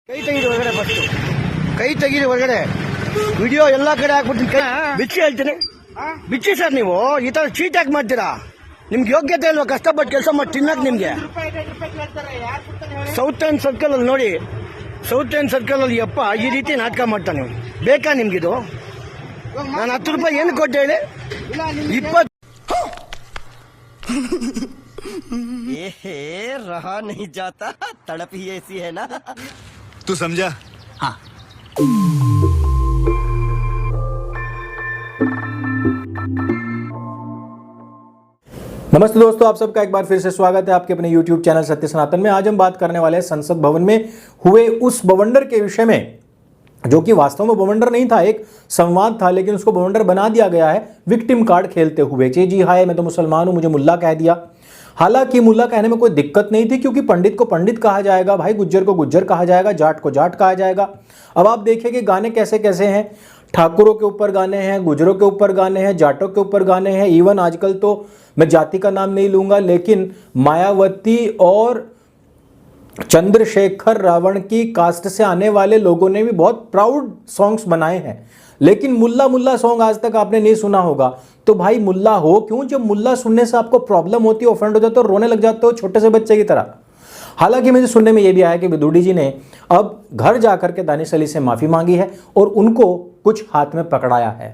ಕೈ ತೆಗೀರಿ ಹೊರಗಡೆ ಫಸ್ಟ್ ಕೈ ತೆಗೀರಿ ಹೊರಗಡೆ ವಿಡಿಯೋ ಎಲ್ಲಾ ಕಡೆ ಹಾಕ್ಬಿಡ್ತೀನಿ ಬಿಚ್ಚಿ ಹೇಳ್ತೀನಿ ಬಿಚ್ಚಿ ಸರ್ ನೀವು ಈ ತರ ಚೀಟ್ ಯಾಕೆ ಮಾಡ್ತೀರಾ ನಿಮ್ಗೆ ಯೋಗ್ಯತೆ ಇಲ್ವಾ ಕಷ್ಟಪಟ್ಟು ಕೆಲಸ ಮಾಡಿ ತಿನ್ನಕ್ ನಿಮ್ಗೆ ಸೌತ್ ಅಂಡ್ ಸರ್ಕಲ್ ಅಲ್ಲಿ ನೋಡಿ ಸೌತ್ ಅಂಡ್ ಸರ್ಕಲ್ ಅಲ್ಲಿ ಅಪ್ಪ ಈ ರೀತಿ ನಾಟಕ ಮಾಡ್ತಾನೆ ಬೇಕಾ ನಿಮ್ಗಿದು ನಾನು 10 ರೂಪಾಯಿ ಏನು ಕೊಟ್ಟೆ ಹೇಳಿ 20 रहा नहीं जाता तड़प ही ऐसी है ना तू समझा हाँ नमस्ते दोस्तों, आप सबका एक बार फिर से स्वागत है आपके अपने YouTube चैनल सत्य सनातन में। आज हम बात करने वाले हैं संसद भवन में हुए उस बवंडर के विषय में जो कि वास्तव में बवंडर नहीं था, एक संवाद था, लेकिन उसको बवंडर बना दिया गया है विक्टिम कार्ड खेलते हुए। जी हाय मैं तो मुसलमान हूं, मुझे मुल्ला कह दिया। हालांकि मुल्ला कहने में कोई दिक्कत नहीं थी क्योंकि पंडित को पंडित कहा जाएगा, भाई गुज्जर को गुज्जर कहा जाएगा, जाट को जाट कहा जाएगा। अब आप देखिए कि गाने कैसे कैसे हैं, ठाकुरों के ऊपर गाने हैं, गुजरों के ऊपर गाने हैं, जाटों के ऊपर गाने हैं। इवन आजकल तो मैं जाति का नाम नहीं लूंगा, लेकिन मायावती और चंद्रशेखर रावण की कास्ट से आने वाले लोगों ने भी बहुत प्राउड सॉन्ग्स बनाए हैं। लेकिन मुल्ला मुल्ला सॉन्ग आज तक आपने नहीं सुना होगा। तो भाई मुल्ला हो क्यों? जब मुल्ला सुनने से आपको प्रॉब्लम होती है, ऑफेंड हो जाते हो, रोने लग जाते हो छोटे से बच्चे की तरह। हालांकि मुझे सुनने में यह भी आया कि विदुड़ी जी ने अब घर जाकर के दानिश अली से माफी मांगी है और उनको कुछ हाथ में पकड़ाया है।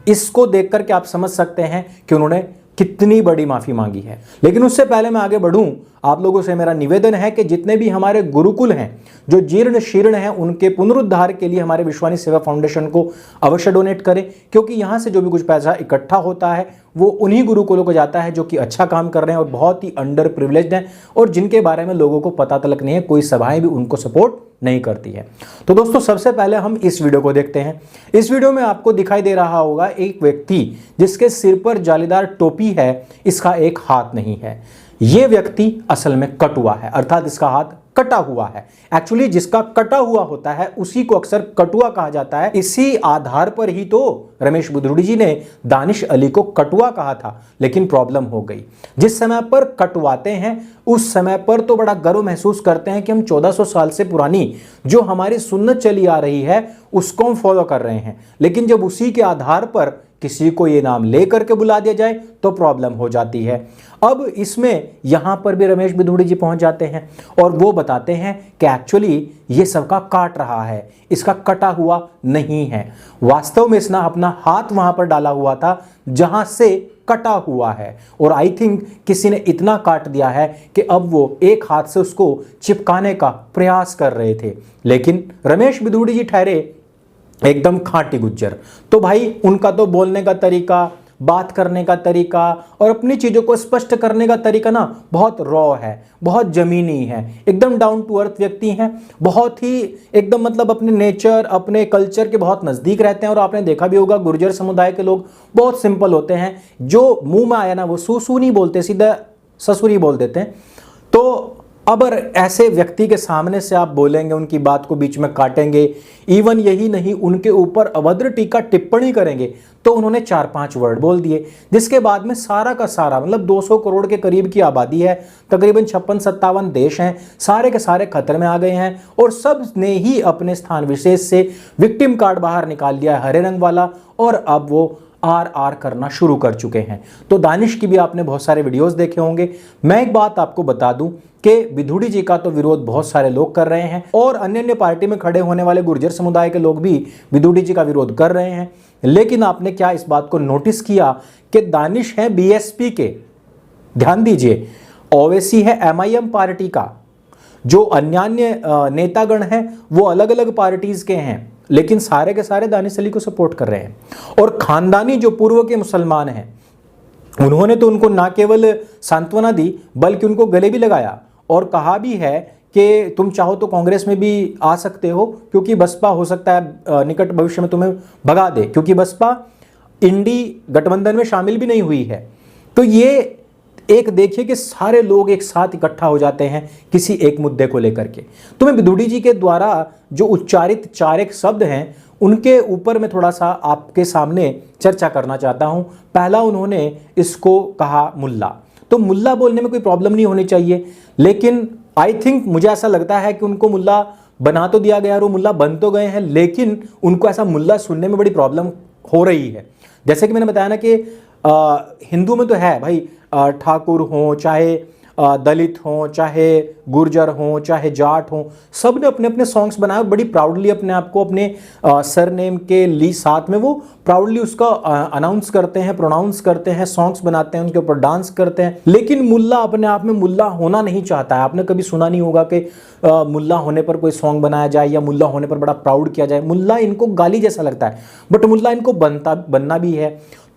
इसको देख करके आप समझ सकते हैं कि उन्होंने कितनी बड़ी माफी मांगी है। लेकिन उससे पहले मैं आगे बढ़ूं, आप लोगों से मेरा निवेदन है कि जितने भी हमारे गुरुकुल हैं जो जीर्ण शीर्ण हैं, उनके पुनरुद्धार के लिए हमारे विश्वानी सेवा फाउंडेशन को अवश्य डोनेट करें, क्योंकि यहां से जो भी कुछ पैसा इकट्ठा होता है वो उन्हीं गुरुकुलों को जाता है जो कि अच्छा काम कर रहे हैं और बहुत ही अंडर प्रिविलेज्ड हैं और जिनके बारे में लोगों को पता तलक नहीं है, कोई सभाएं भी उनको सपोर्ट नहीं करती है। तो दोस्तों सबसे पहले हम इस वीडियो को देखते हैं। इस वीडियो में आपको दिखाई दे रहा होगा एक व्यक्ति जिसके सिर पर जालीदार टोपी है, इसका एक हाथ नहीं है। यह व्यक्ति असल में कटुआ है, अर्थात इसका हाथ कटा हुआ है। एक्चुअली जिसका कटा हुआ होता है उसी को अक्सर कटुआ कहा जाता है। इसी आधार पर ही तो रमेश बुधरुड़ी जी ने दानिश अली को कटुआ कहा था, लेकिन प्रॉब्लम हो गई। जिस समय पर कटवाते हैं उस समय पर तो बड़ा गर्व महसूस करते हैं कि हम 1400 साल से पुरानी जो हमारी सुन्नत चली आ रही है उसको हम फॉलो कर रहे हैं। लेकिन जब उसी के आधार पर किसी को ये नाम लेकर के बुला दिया जाए तो प्रॉब्लम हो जाती है। अब इसमें यहां पर भी रमेश बिधूड़ी जी पहुंच जाते हैं और वो बताते हैं कि एक्चुअली ये सबका काट रहा है, इसका कटा हुआ नहीं है। वास्तव में इसने अपना हाथ वहां पर डाला हुआ था जहां से कटा हुआ है और आई थिंक किसी ने इतना काट दिया है कि अब वो एक हाथ से उसको चिपकाने का प्रयास कर रहे थे। लेकिन रमेश बिधूड़ी जी ठहरे एकदम खांटी गुज्जर। तो भाई उनका तो बोलने का तरीका, बात करने का तरीका और अपनी चीजों को स्पष्ट करने का तरीका ना बहुत रॉ है, बहुत जमीनी है, एकदम डाउन टू अर्थ व्यक्ति हैं, बहुत ही एकदम मतलब अपने नेचर अपने कल्चर के बहुत नजदीक रहते हैं। और आपने देखा भी होगा गुर्जर समुदाय के लोग बहुत सिंपल होते हैं, जो मुंह में आया ना वो सूसू नहीं बोलते, सीधा ससुरी बोल देते हैं। तो अगर ऐसे व्यक्ति के सामने से आप बोलेंगे, उनकी बात को बीच में काटेंगे, इवन यही नहीं उनके ऊपर अभद्र टीका टिप्पणी करेंगे, तो उन्होंने 4-5 वर्ड बोल दिए, जिसके बाद में सारा का सारा मतलब 200 करोड़ के करीब की आबादी है, तकरीबन 56-57 देश हैं, सारे के सारे खतरे में आ गए हैं और सब ने ही अपने स्थान विशेष से विक्टिम कार्ड बाहर निकाल लिया है हरे रंग वाला, और अब वो आर करना शुरू कर चुके हैं। तो दानिश की भी आपने बहुत सारे वीडियोस देखे होंगे। मैं एक बात आपको बता दूं कि बिधूड़ी जी का तो विरोध बहुत सारे लोग कर रहे हैं और अन्य अन्य पार्टी में खड़े होने वाले गुर्जर समुदाय के लोग भी बिधूड़ी जी का विरोध कर रहे हैं। लेकिन आपने क्या इस बात को नोटिस किया कि दानिश है बीएसपी के, ध्यान दीजिए, ओवैसी है एमआईएम पार्टी का, जो अन्य नेतागण हैं वो अलग अलग पार्टीज के हैं, लेकिन सारे के सारे दानिश अली को सपोर्ट कर रहे हैं। और खानदानी जो पूर्व के मुसलमान हैं उन्होंने तो उनको ना केवल सांत्वना दी बल्कि उनको गले भी लगाया और कहा भी है कि तुम चाहो तो कांग्रेस में भी आ सकते हो, क्योंकि बसपा हो सकता है निकट भविष्य में तुम्हें भगा दे, क्योंकि बसपा इंडी गठबंधन में शामिल भी नहीं हुई है। तो ये एक देखिए कि सारे लोग एक साथ इकट्ठा हो जाते हैं किसी एक मुद्दे को लेकर के। तो मैं बिधूड़ी जी के द्वारा जो उच्चारित 4 एक शब्द हैं उनके ऊपर मैं थोड़ा सा आपके सामने चर्चा करना चाहता हूं। पहला, उन्होंने इसको कहा मुल्ला। तो मुल्ला बोलने में कोई प्रॉब्लम नहीं होनी चाहिए, लेकिन आई थिंक मुझे ऐसा लगता है कि उनको मुल्ला बना तो दिया गया और वो मुल्ला बन तो गए हैं, लेकिन उनको ऐसा मुल्ला सुनने में बड़ी प्रॉब्लम हो रही है। जैसे कि मैंने बताया ना कि हिंदू में तो है भाई, ठाकुर हों, चाहे दलित हों, चाहे गुर्जर हों, चाहे जाट हों, सब ने अपने अपने सॉन्ग्स बनाए, बड़ी प्राउडली अपने आप को अपने सरनेम के ली साथ में वो प्राउडली उसका अनाउंस करते हैं, प्रोनाउंस करते हैं, सॉन्ग्स बनाते हैं, उनके ऊपर डांस करते हैं। लेकिन मुल्ला अपने आप में मुल्ला होना नहीं चाहता है। आपने कभी सुना नहीं होगा कि मुल्ला होने पर कोई सॉन्ग बनाया जाए या मुल्ला होने पर बड़ा प्राउड किया जाए। मुल्ला इनको गाली जैसा लगता है, बट मुल्ला इनको बनना भी है।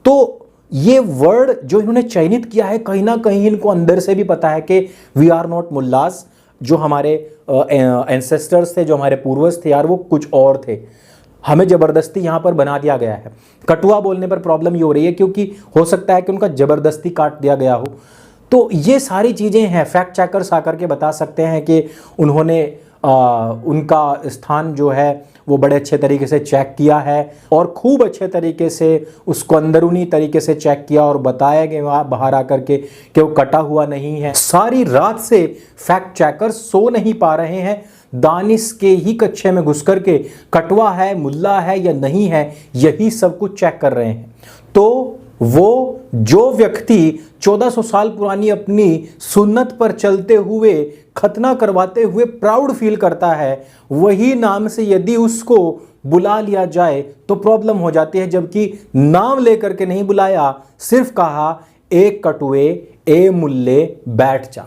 तो ये वर्ड जो इन्होंने चयनित किया है, कहीं ना कहीं इनको अंदर से भी पता है कि वी आर नॉट मुल्लास। जो हमारे एंसेस्टर्स थे, जो हमारे पूर्वज थे यार, वो कुछ और थे। हमें जबरदस्ती यहाँ पर बना दिया गया है। कटुआ बोलने पर प्रॉब्लम ये हो रही है क्योंकि हो सकता है कि उनका जबरदस्ती काट दिया गया हो। तो ये सारी चीज़ें हैं, फैक्ट चेकर्स आकर के बता सकते हैं कि उन्होंने उनका स्थान जो है वो बड़े अच्छे तरीके से चेक किया है और खूब अच्छे तरीके से उसको अंदरूनी तरीके से चेक किया और बताया कि वहाँ बाहर आकर के कि वो कटा हुआ नहीं है। सारी रात से फैक्ट चेकर्स सो नहीं पा रहे हैं, दानिश के ही कच्चे में घुस करके कटवा है, मुल्ला है या नहीं है, यही सब कुछ चेक कर रहे हैं। तो वो जो व्यक्ति 1400 साल पुरानी अपनी सुन्नत पर चलते हुए, खतना करवाते हुए प्राउड फील करता है, वही नाम से यदि उसको बुला लिया जाए तो प्रॉब्लम हो जाती है। जबकि नाम लेकर के नहीं बुलाया, सिर्फ कहा एक कटुए ए मुल्ले बैठ जा।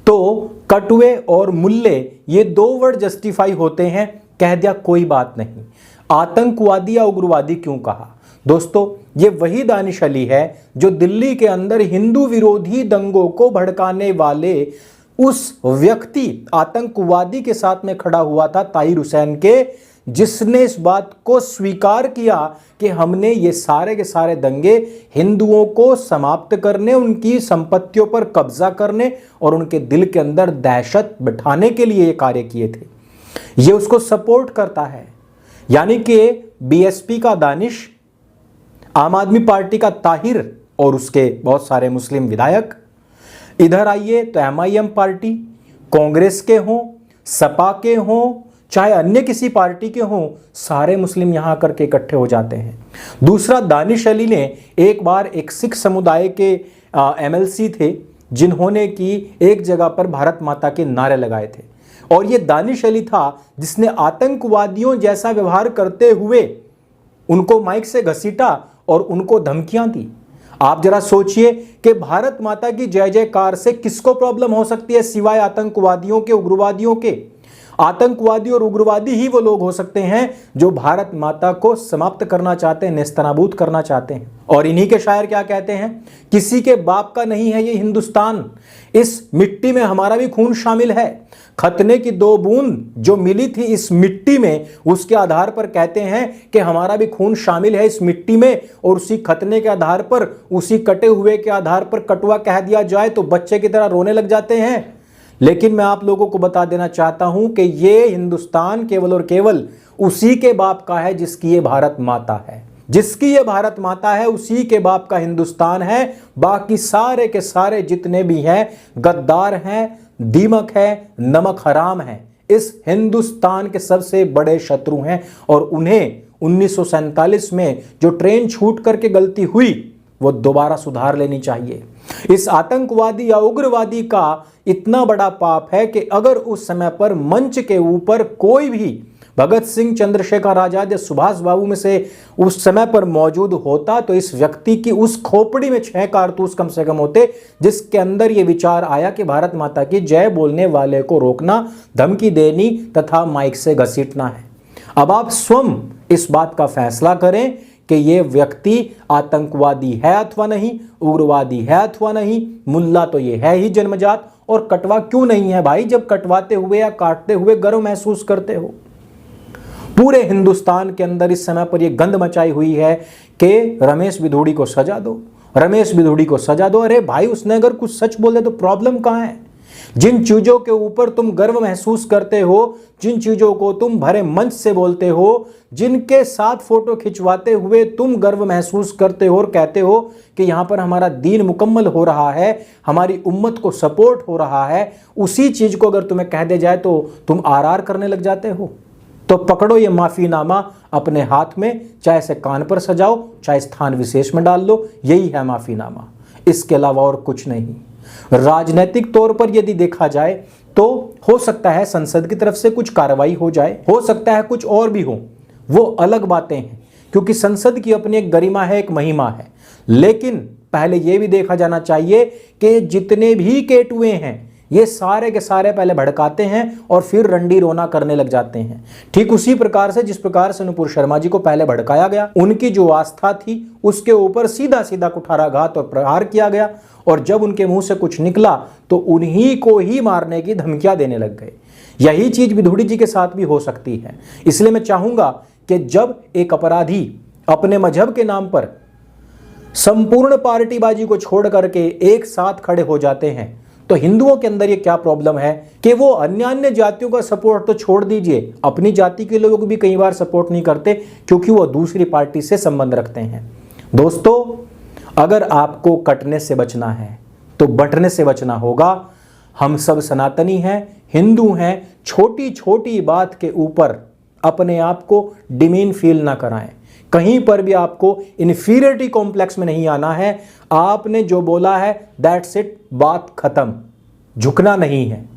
तो कटुए और मुल्ले ये दो वर्ड जस्टिफाई होते हैं, कह दिया कोई बात नहीं। आतंकवादी या उग्रवादी क्यों कहा? दोस्तों, ये वही दानिश अली है जो दिल्ली के अंदर हिंदू विरोधी दंगों को भड़काने वाले उस व्यक्ति आतंकवादी के साथ में खड़ा हुआ था, ताहिर हुसैन के, जिसने इस बात को स्वीकार किया कि हमने ये सारे के सारे दंगे हिंदुओं को समाप्त करने, उनकी संपत्तियों पर कब्जा करने और उनके दिल के अंदर दहशत बिठाने के लिए ये कार्य किए थे। ये उसको सपोर्ट करता है। यानी कि बीएसपी का दानिश, आम आदमी पार्टी का ताहिर और उसके बहुत सारे मुस्लिम विधायक, इधर आइए तो एमआईएम पार्टी, कांग्रेस के हों, सपा के हों, चाहे अन्य किसी पार्टी के हों, सारे मुस्लिम यहां आकर के इकट्ठे हो जाते हैं। दूसरा, दानिश अली ने एक बार एक सिख समुदाय के एमएलसी थे जिन्होंने की एक जगह पर भारत माता के नारे लगाए थे, और ये दानिश अली था जिसने आतंकवादियों जैसा व्यवहार करते हुए उनको माइक से घसीटा और उनको धमकियां दी। आप जरा सोचिए कि भारत माता की जय जयकार से किसको प्रॉब्लम हो सकती है सिवाय आतंकवादियों के, उग्रवादियों के। आतंकवादी और उग्रवादी ही वो लोग हो सकते हैं जो भारत माता को समाप्त करना चाहते हैं, नेस्तनाबूद करना चाहते हैं। और इन्हीं के शायर क्या कहते हैं, किसी के बाप का नहीं है ये हिंदुस्तान, इस मिट्टी में हमारा भी खून शामिल है। खतने की 2 बूंद जो मिली थी इस मिट्टी में, उसके आधार पर कहते हैं कि हमारा भी खून शामिल है इस मिट्टी में, और उसी खतने के आधार पर, उसी कटे हुए के आधार पर कटुआ कह दिया जाए तो बच्चे की तरह रोने लग जाते हैं। लेकिन मैं आप लोगों को बता देना चाहता हूं कि ये हिंदुस्तान केवल और केवल उसी के बाप का है जिसकी ये भारत माता है। जिसकी ये भारत माता है उसी के बाप का हिंदुस्तान है। बाकी सारे के सारे जितने भी हैं गद्दार हैं, दीमक है, नमक हराम है, इस हिंदुस्तान के सबसे बड़े शत्रु हैं। और उन्हें 1947 में जो ट्रेन छूट करके गलती हुई वो दोबारा सुधार लेनी चाहिए। इस आतंकवादी या उग्रवादी का इतना बड़ा पाप है कि अगर उस समय पर मंच के ऊपर कोई भी भगत सिंह, चंद्रशेखर आजाद या सुभाष बाबू में से उस समय पर मौजूद होता तो इस व्यक्ति की उस खोपड़ी में 6 कारतूस कम से कम होते, जिसके अंदर यह विचार आया कि भारत माता की जय बोलने वाले को रोकना, धमकी देनी तथा माइक से घसीटना है। अब आप स्वयं इस बात का फैसला करें कि ये व्यक्ति आतंकवादी है अथवा नहीं, उग्रवादी है अथवा नहीं, मुल्ला तो ये है ही जन्मजात, और कटवा क्यों नहीं है भाई, जब कटवाते हुए या काटते हुए गर्व महसूस करते हो। पूरे हिंदुस्तान के अंदर इस समय पर यह गंद मचाई हुई है कि रमेश बिधूड़ी को सजा दो, रमेश बिधूड़ी को सजा दो। अरे भाई, उसने अगर कुछ सच बोल दे तो प्रॉब्लम कहां है? जिन चीजों के ऊपर तुम गर्व महसूस करते हो, जिन चीजों को तुम भरे मंच से बोलते हो, जिनके साथ फोटो खिंचवाते हुए तुम गर्व महसूस करते हो और कहते हो कि यहां पर हमारा दीन मुकम्मल हो रहा है, हमारी उम्मत को सपोर्ट हो रहा है, उसी चीज को अगर तुम्हें कह दे जाए तो तुम आर करने लग जाते हो। तो पकड़ो ये माफीनामा अपने हाथ में, चाहे इसे कान पर सजाओ, चाहे स्थान विशेष में डाल लो, यही है माफीनामा, इसके अलावा और कुछ नहीं। राजनीतिक तौर पर यदि देखा जाए तो हो सकता है संसद की तरफ से कुछ कार्रवाई हो जाए, हो सकता है कुछ और भी हो, वो अलग बातें हैं, क्योंकि संसद की अपनी एक गरिमा है, एक महिमा है। लेकिन पहले यह भी देखा जाना चाहिए कि जितने भी केटुए हैं ये सारे के सारे पहले भड़काते हैं और फिर रंडी रोना करने लग जाते हैं। ठीक उसी प्रकार से जिस प्रकार से नुपुर शर्मा जी को पहले भड़काया गया, उनकी जो आस्था थी उसके ऊपर सीधा सीधा कुठाराघात और प्रहार किया गया, और जब उनके मुंह से कुछ निकला तो उन्हीं को ही मारने की धमकियां देने लग गए। यही चीज विधुड़ी जी के साथ भी हो सकती है। इसलिए मैं चाहूंगा कि जब एक अपराधी अपने मजहब के नाम पर संपूर्ण पार्टीबाजी को छोड़ करके एक साथ खड़े हो जाते हैं, तो हिंदुओं के अंदर ये क्या प्रॉब्लम है कि वो अन्य जातियों का सपोर्ट तो छोड़ दीजिए, अपनी जाति के लोगों को भी कई बार सपोर्ट नहीं करते क्योंकि वो दूसरी पार्टी से संबंध रखते हैं। दोस्तों, अगर आपको कटने से बचना है तो बंटने से बचना होगा। हम सब सनातनी हैं, हिंदू हैं। छोटी छोटी बात के ऊपर अपने आप को डिमीन फील ना कराएं, कहीं पर भी आपको इन्फीरियरिटी कॉम्प्लेक्स में नहीं आना है। आपने जो बोला है दैट्स इट, बात खत्म, झुकना नहीं है।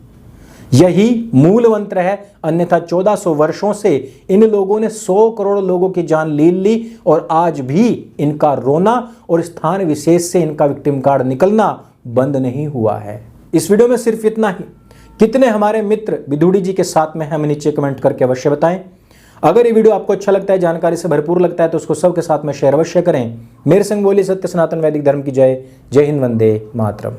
यही मूल मंत्र है, अन्यथा 1400 वर्षों से इन लोगों ने 100 करोड़ लोगों की जान ले ली और आज भी इनका रोना और स्थान विशेष से इनका विक्टिम कार्ड निकलना बंद नहीं हुआ है। इस वीडियो में सिर्फ इतना ही। कितने हमारे मित्र विधुड़ी जी के साथ में हमें नीचे कमेंट करके अवश्य बताएं। अगर ये वीडियो आपको अच्छा लगता है, जानकारी से भरपूर लगता है, तो उसको सबके साथ में शेयर अवश्य करें। मेरे संग बोली सत्य सनातन वैदिक धर्म की जय। जय हिंद, वंदे मातरम।